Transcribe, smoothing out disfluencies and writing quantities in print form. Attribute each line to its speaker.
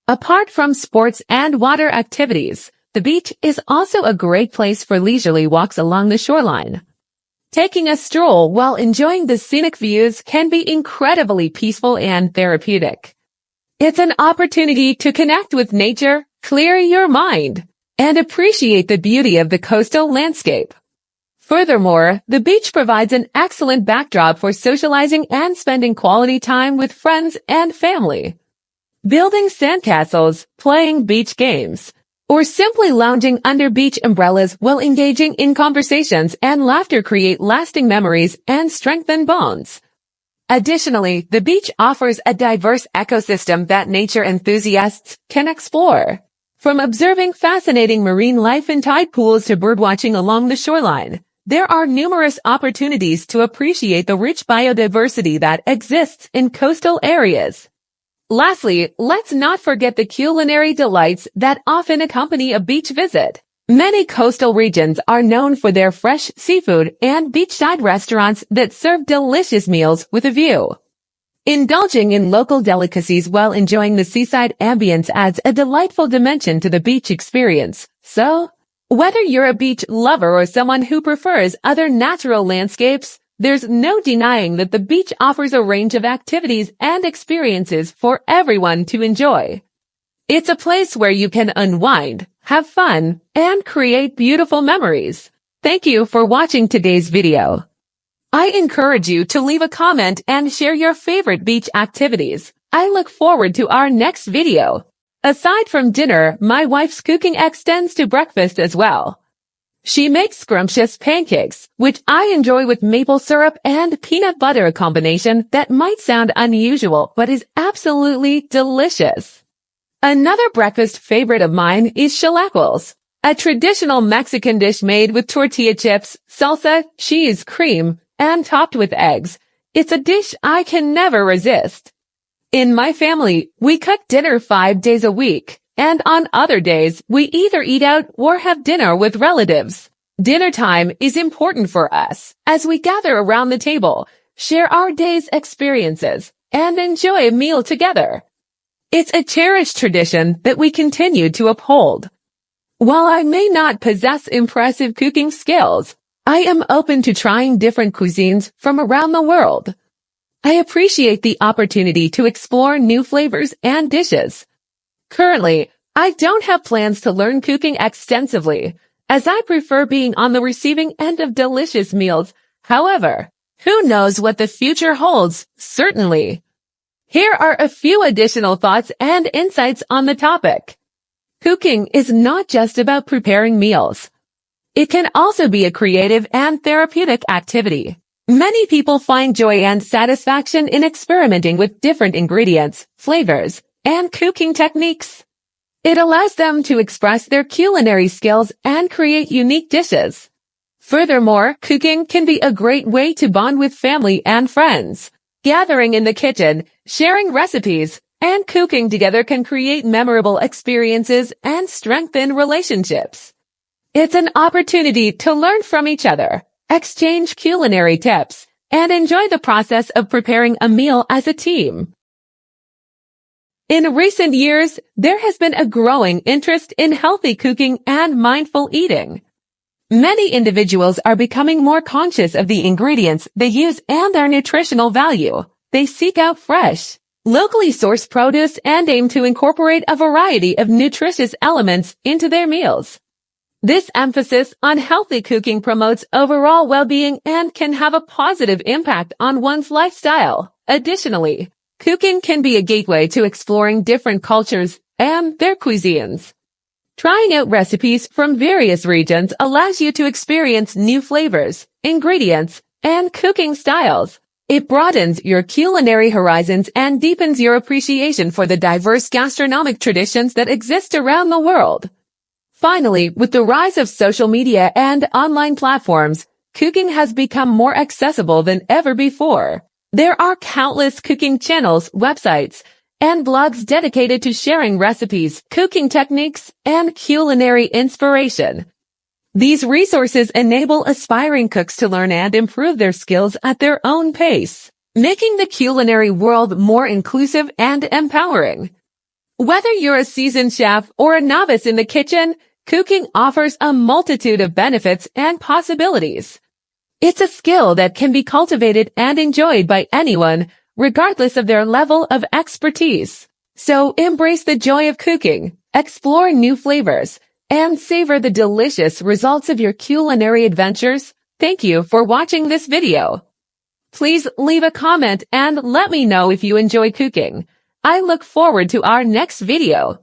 Speaker 1: Apart from sports and water activities, the beach is also a great place for leisurely walks along the shoreline. Taking a stroll while enjoying the scenic views can be incredibly peaceful and therapeutic. It's an opportunity to connect with nature, clear your mind, and appreciate the beauty of the coastal landscape. Furthermore, the beach provides an excellent backdrop for socializing and spending quality time with friends and family. Building sandcastles, playing beach games, or simply lounging under beach umbrellas while engaging in conversations and laughter create lasting memories and strengthen bonds. Additionally, the beach offers a diverse ecosystem that nature enthusiasts can explore. From observing fascinating marine life in tide pools to birdwatching along the shoreline, there are numerous opportunities to appreciate the rich biodiversity that exists in coastal areas. Lastly, let's not forget the culinary delights that often accompany a beach visit. Many coastal regions are known for their fresh seafood and beachside restaurants that serve delicious meals with a view. Indulging in local delicacies while enjoying the seaside ambience adds a delightful dimension to the beach experience. So, whether you're a beach lover or someone who prefers other natural landscapes, there's no denying that the beach offers a range of activities and experiences for everyone to enjoy. It's a place where you can unwind, have fun, and create beautiful memories. Thank you for watching today's video. I encourage you to leave a comment and share your favorite beach activities. I look forward to our next video. Aside from dinner, my wife's cooking extends to breakfast as well. She makes scrumptious pancakes, which I enjoy with maple syrup and peanut butter, a combination that might sound unusual but is absolutely delicious. Another breakfast favorite of mine is chilaquiles, a traditional Mexican dish made with tortilla chips, salsa, cheese, cream, and topped with eggs. It's a dish I can never resist. In my family, we cook dinner 5 days a week, and on other days, we either eat out or have dinner with relatives. Dinner time is important for us as we gather around the table, share our day's experiences, and enjoy a meal together. It's a cherished tradition that we continue to uphold. While I may not possess impressive cooking skills, I am open to trying different cuisines from around the world. I appreciate the opportunity to explore new flavors and dishes. Currently, I don't have plans to learn cooking extensively, as I prefer being on the receiving end of delicious meals. However, who knows what the future holds, certainly. Here are a few additional thoughts and insights on the topic. Cooking is not just about preparing meals. It can also be a creative and therapeutic activity. Many people find joy and satisfaction in experimenting with different ingredients, flavors, and cooking techniques. It allows them to express their culinary skills and create unique dishes. Furthermore, cooking can be a great way to bond with family and friends. Gathering in the kitchen, sharing recipes, and cooking together can create memorable experiences and strengthen relationships. It's an opportunity to learn from each other, exchange culinary tips, and enjoy the process of preparing a meal as a team. In recent years, there has been a growing interest in healthy cooking and mindful eating. Many individuals are becoming more conscious of the ingredients they use and their nutritional value. They seek out fresh, locally sourced produce and aim to incorporate a variety of nutritious elements into their meals. This emphasis on healthy cooking promotes overall well-being and can have a positive impact on one's lifestyle. Additionally, cooking can be a gateway to exploring different cultures and their cuisines. Trying out recipes from various regions allows you to experience new flavors, ingredients, and cooking styles. It broadens your culinary horizons and deepens your appreciation for the diverse gastronomic traditions that exist around the world. Finally, with the rise of social media and online platforms, cooking has become more accessible than ever before. There are countless cooking channels, websites, and blogs dedicated to sharing recipes, cooking techniques, and culinary inspiration. These resources enable aspiring cooks to learn and improve their skills at their own pace, making the culinary world more inclusive and empowering. Whether you're a seasoned chef or a novice in the kitchen, cooking offers a multitude of benefits and possibilities. It's a skill that can be cultivated and enjoyed by anyone, regardless of their level of expertise. So embrace the joy of cooking, explore new flavors, and savor the delicious results of your culinary adventures. Thank you for watching this video. Please leave a comment and let me know if you enjoy cooking. I look forward to our next video.